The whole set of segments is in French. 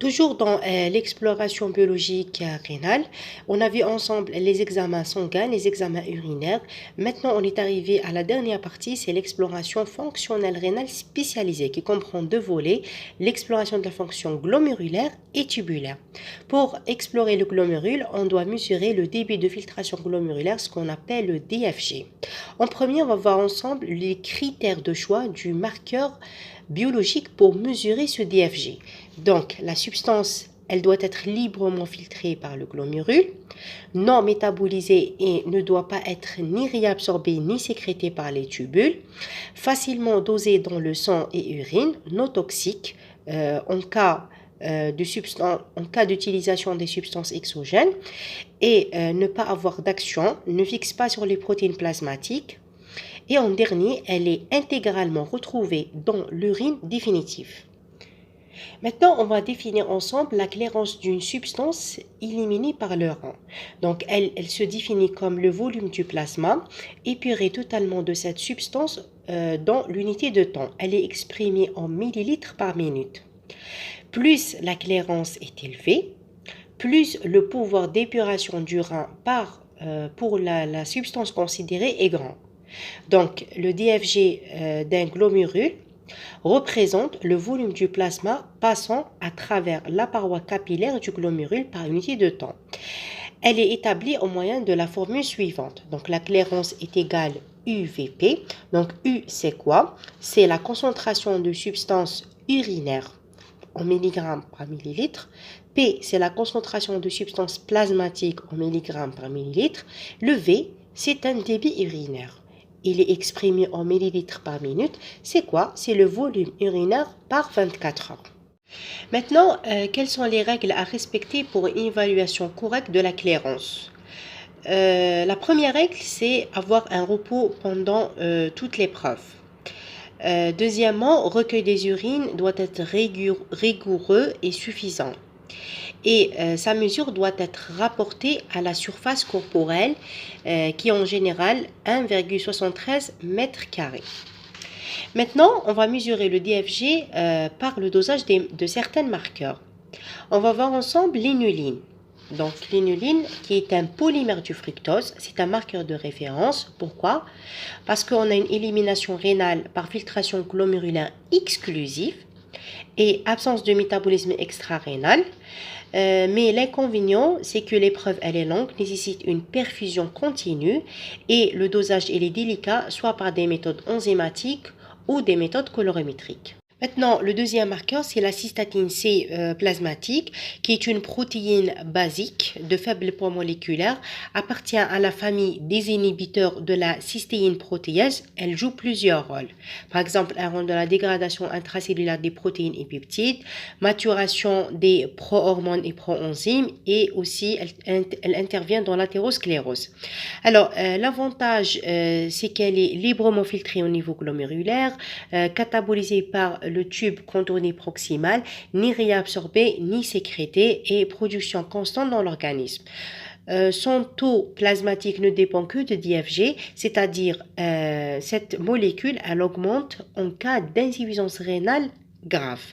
Toujours dans l'exploration biologique rénale, on a vu ensemble les examens sanguins, les examens urinaires. Maintenant, on est arrivé à la dernière partie, c'est l'exploration fonctionnelle rénale spécialisée qui comprend deux volets, l'exploration de la fonction glomérulaire et tubulaire. Pour explorer le glomérule, on doit mesurer le débit de filtration glomérulaire, ce qu'on appelle le DFG. En premier, on va voir ensemble les critères de choix du marqueur biologique pour mesurer ce DFG. Donc, la substance, elle doit être librement filtrée par le glomérule, non métabolisée et ne doit pas être ni réabsorbée ni sécrétée par les tubules, facilement dosée dans le sang et urine, non toxique en cas d'utilisation des substances exogènes et ne pas avoir d'action, ne fixe pas sur les protéines plasmatiques. Et en dernier, elle est intégralement retrouvée dans l'urine définitive. Maintenant, on va définir ensemble la clairance d'une substance éliminée par le rein. Donc, elle se définit comme le volume du plasma épuré totalement de cette substance dans l'unité de temps. Elle est exprimée en millilitres par minute. Plus la clairance est élevée, plus le pouvoir d'épuration du rein pour la substance considérée est grand. Donc, le DFG d'un glomérule représente le volume du plasma passant à travers la paroi capillaire du glomérule par unité de temps. Elle est établie au moyen de la formule suivante. Donc, la clairance est égale UVP. Donc, U, c'est quoi? C'est la concentration de substance urinaire en milligrammes par millilitre. P, c'est la concentration de substance plasmatique en milligrammes par millilitre. Le V, c'est un débit urinaire. Il est exprimé en millilitres par minute. C'est quoi? C'est le volume urinaire par 24 heures. Maintenant, quelles sont les règles à respecter pour une évaluation correcte de la clairance? La première règle, c'est avoir un repos pendant toute l'épreuve. Deuxièmement, recueil des urines doit être rigoureux et suffisant. Et sa mesure doit être rapportée à la surface corporelle qui est en général 1,73 m². Maintenant, on va mesurer le DFG par le dosage de certains marqueurs. On va voir ensemble l'inuline. Donc l'inuline qui est un polymère du fructose, c'est un marqueur de référence. Pourquoi? Parce qu'on a une élimination rénale par filtration glomérulaire exclusive et absence de métabolisme extra-rénal. Mais l'inconvénient, c'est que l'épreuve elle est longue, nécessite une perfusion continue et le dosage il est délicat, soit par des méthodes enzymatiques ou des méthodes colorimétriques. Maintenant, le deuxième marqueur, c'est la cystatine C plasmatique, qui est une protéine basique de faible poids moléculaire, appartient à la famille des inhibiteurs de la cystéine protéase. Elle joue plusieurs rôles. Par exemple, un rôle de la dégradation intracellulaire des protéines et peptides, maturation des pro-hormones et pro-enzymes, et aussi elle intervient dans l'athérosclérose. Alors, l'avantage, c'est qu'elle est librement filtrée au niveau glomérulaire, catabolisée par le tube contourné proximal, ni réabsorbé ni sécrété et production constante dans l'organisme. Son taux plasmatique ne dépend que de DFG, c'est-à-dire cette molécule, elle augmente en cas d'insuffisance rénale grave.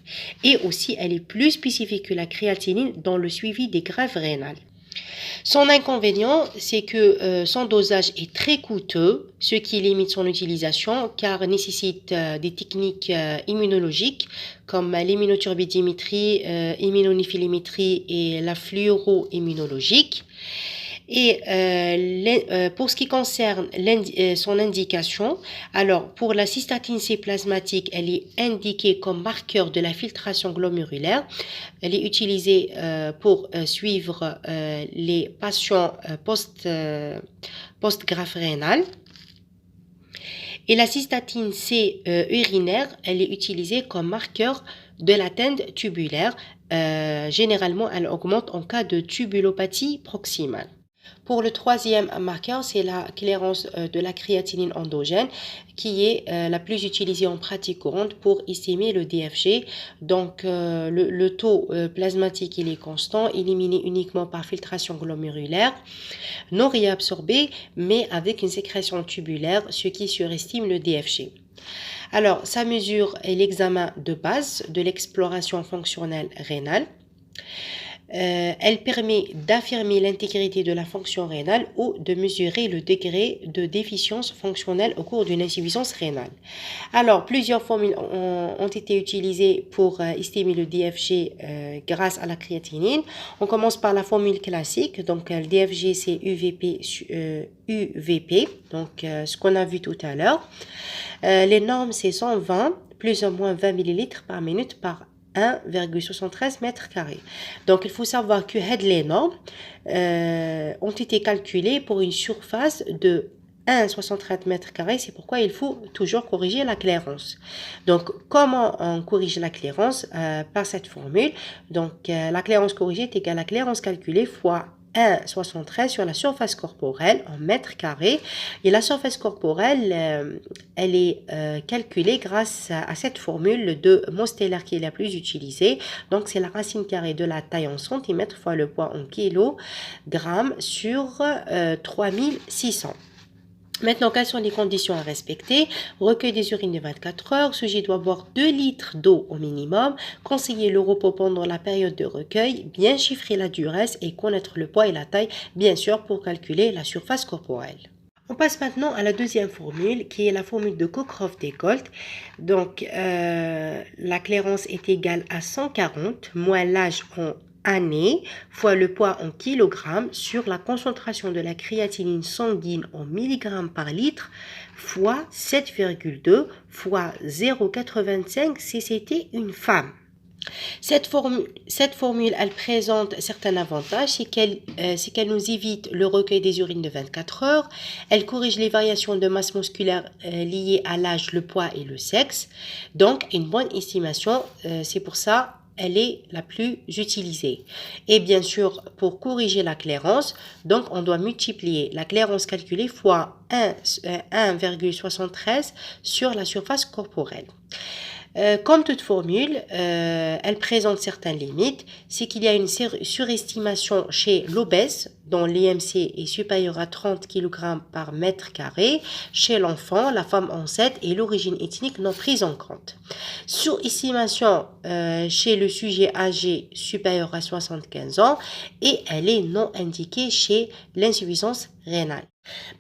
Et aussi, elle est plus spécifique que la créatinine dans le suivi des grèves rénales. Son inconvénient, c'est que son dosage est très coûteux, ce qui limite son utilisation car nécessite des techniques immunologiques comme l'immunoturbidimétrie, immunonéphélimétrie et la fluoroimmunologique. Et pour ce qui concerne son indication, alors pour la cystatine C plasmatique, elle est indiquée comme marqueur de la filtration glomérulaire. Elle est utilisée pour suivre les patients post-greffe rénale. Et la cystatine C urinaire, elle est utilisée comme marqueur de l'atteinte tubulaire. Généralement, elle augmente en cas de tubulopathie proximale. Pour le troisième marqueur, c'est la clairance de la créatinine endogène qui est la plus utilisée en pratique courante pour estimer le DFG. Donc, le taux plasmatique il est constant, éliminé uniquement par filtration glomérulaire, non réabsorbé, mais avec une sécrétion tubulaire, ce qui surestime le DFG. Alors, ça mesure l'examen de base de l'exploration fonctionnelle rénale. Elle permet d'affirmer l'intégrité de la fonction rénale ou de mesurer le degré de déficience fonctionnelle au cours d'une insuffisance rénale. Alors, plusieurs formules ont été utilisées pour estimer le DFG grâce à la créatinine. On commence par la formule classique. Donc, le DFG, c'est UVP, donc ce qu'on a vu tout à l'heure. Les normes, c'est 120 plus ou moins 20 millilitres par minute par 1,73 mètres carrés. Donc, il faut savoir que les normes ont été calculées pour une surface de 1,63 mètres carrés. C'est pourquoi il faut toujours corriger la clairance. Donc, comment on corrige la clairance? Par cette formule. Donc, la clairance corrigée est égale à la clairance calculée fois 1,73 sur la surface corporelle en mètres carrés. Et la surface corporelle, elle est calculée grâce à cette formule de Mosteller qui est la plus utilisée. Donc, c'est la racine carrée de la taille en centimètres fois le poids en kilogrammes sur 3600. Maintenant, quelles sont les conditions à respecter? Recueil des urines de 24 heures. Sujet doit boire 2 litres d'eau au minimum. Conseiller le repos pendant la période de recueil. Bien chiffrer la durée et connaître le poids et la taille, bien sûr, pour calculer la surface corporelle. On passe maintenant à la deuxième formule, qui est la formule de Cockcroft-Décolt. Donc, la clairance est égale à 140 moins l'âge en année fois le poids en kilogrammes sur la concentration de la créatinine sanguine en milligrammes par litre fois 7,2 fois 0,85 si c'était une femme. Cette formule, elle présente certains avantages, c'est qu'elle nous évite le recueil des urines de 24 heures, elle corrige les variations de masse musculaire liées à l'âge, le poids et le sexe, donc une bonne estimation, c'est pour ça elle est la plus utilisée. Et bien sûr, pour corriger la clairance, donc on doit multiplier la clairance calculée fois 1,73 sur la surface corporelle. Comme toute formule, elle présente certaines limites. C'est qu'il y a une surestimation chez l'obèse, dont l'IMC est supérieur à 30 kg par mètre carré. Chez l'enfant, la femme enceinte et l'origine ethnique non prise en compte. Surestimation chez le sujet âgé supérieur à 75 ans et elle est non indiquée chez l'insuffisance rénale.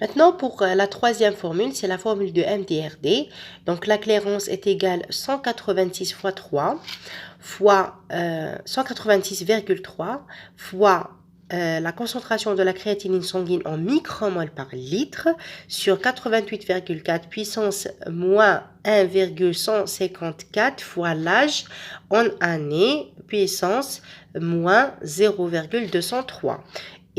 Maintenant, pour la troisième formule, c'est la formule de MDRD. Donc, la clairance est égale 186 fois 3 fois 186,3 fois la concentration de la créatinine sanguine en micromoles par litre sur 88,4 puissance moins 1,154 fois l'âge en année puissance moins 0,203.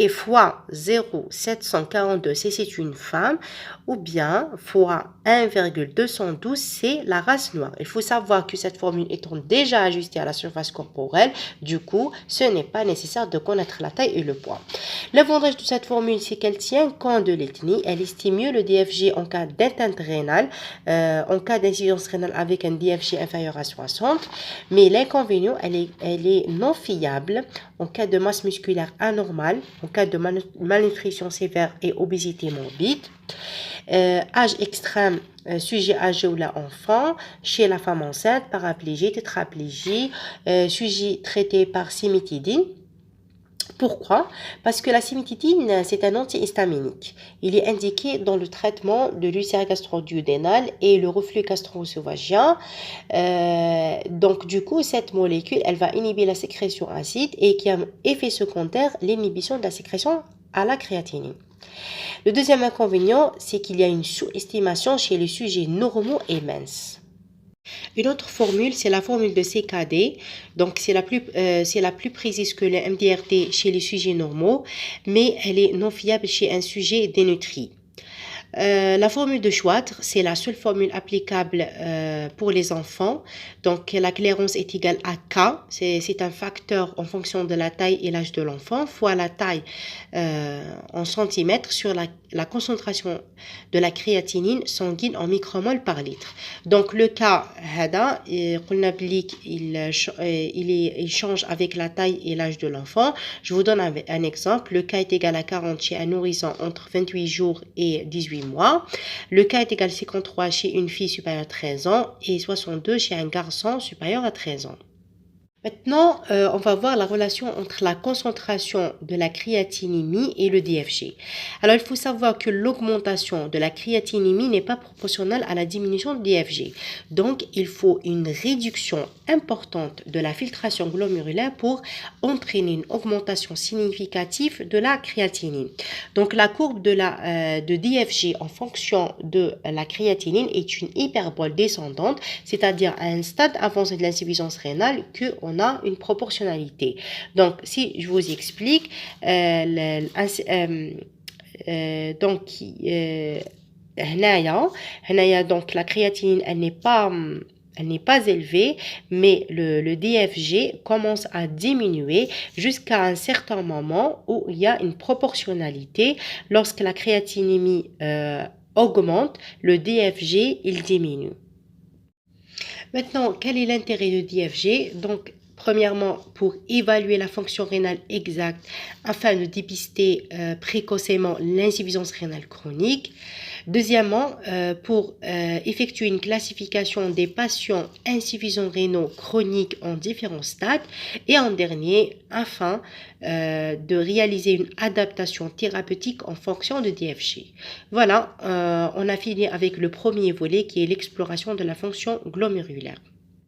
Et fois 0,742 si c'est une femme, ou bien fois 1,212 c'est la race noire. Il faut savoir que cette formule étant déjà ajustée à la surface corporelle, du coup, ce n'est pas nécessaire de connaître la taille et le poids. L'avantage de cette formule, c'est qu'elle tient compte de l'ethnie, elle estime mieux le DFG en cas d'atteinte rénale, en cas d'insuffisance rénale avec un DFG inférieur à 60, mais l'inconvénient, elle est non fiable en cas de masse musculaire anormale, en cas de malnutrition sévère et obésité morbide, âge extrême, sujet âgé ou enfant, chez la femme enceinte, paraplégie, tétraplégie, sujet traité par cimétidine. Pourquoi? Parce que la cimétidine, c'est un antihistaminique. Il est indiqué dans le traitement de l'ulcère gastro-duodénal et le reflux gastro-œsophagien. Donc, du coup, cette molécule, elle va inhiber la sécrétion acide et qui a un effet secondaire, l'inhibition de la sécrétion à la créatinine. Le deuxième inconvénient, c'est qu'il y a une sous-estimation chez les sujets normaux et minces. Une autre formule, c'est la formule de CKD. Donc, c'est la plus précise que le MDRD chez les sujets normaux, mais elle est non fiable chez un sujet dénutri. La formule de Schwader, c'est la seule formule applicable pour les enfants. Donc, la clairance est égale à K. C'est un facteur en fonction de la taille et l'âge de l'enfant, fois la taille en centimètres sur la concentration de la créatinine sanguine en micromoles par litre. Donc, le K, il change avec la taille et l'âge de l'enfant. Je vous donne un exemple. Le K est égal à 40 chez un nourrisson entre 28 jours et 18 mois. Le K est égal à 53 chez une fille supérieure à 13 ans et 62 chez un garçon supérieur à 13 ans. Maintenant, on va voir la relation entre la concentration de la créatinémie et le DFG. Alors, il faut savoir que l'augmentation de la créatinémie n'est pas proportionnelle à la diminution du DFG. Donc, il faut une réduction importante de la filtration glomérulaire pour entraîner une augmentation significative de la créatinine. Donc, la courbe de DFG en fonction de la créatinine est une hyperbole descendante, c'est-à-dire à un stade avancé de l'insuffisance rénale qu'on a une proportionnalité. Donc, si je vous explique, donc, donc la créatinine, elle n'est pas élevée, mais le DFG commence à diminuer jusqu'à un certain moment où il y a une proportionnalité. Lorsque la créatinémie augmente, le DFG, il diminue. Maintenant, quel est l'intérêt de DFG? Donc, premièrement, pour évaluer la fonction rénale exacte afin de dépister précocement l'insuffisance rénale chronique. Deuxièmement, pour effectuer une classification des patients insuffisants rénaux chroniques en différents stades. Et en dernier, afin de réaliser une adaptation thérapeutique en fonction de DFG. Voilà, on a fini avec le premier volet qui est l'exploration de la fonction glomérulaire.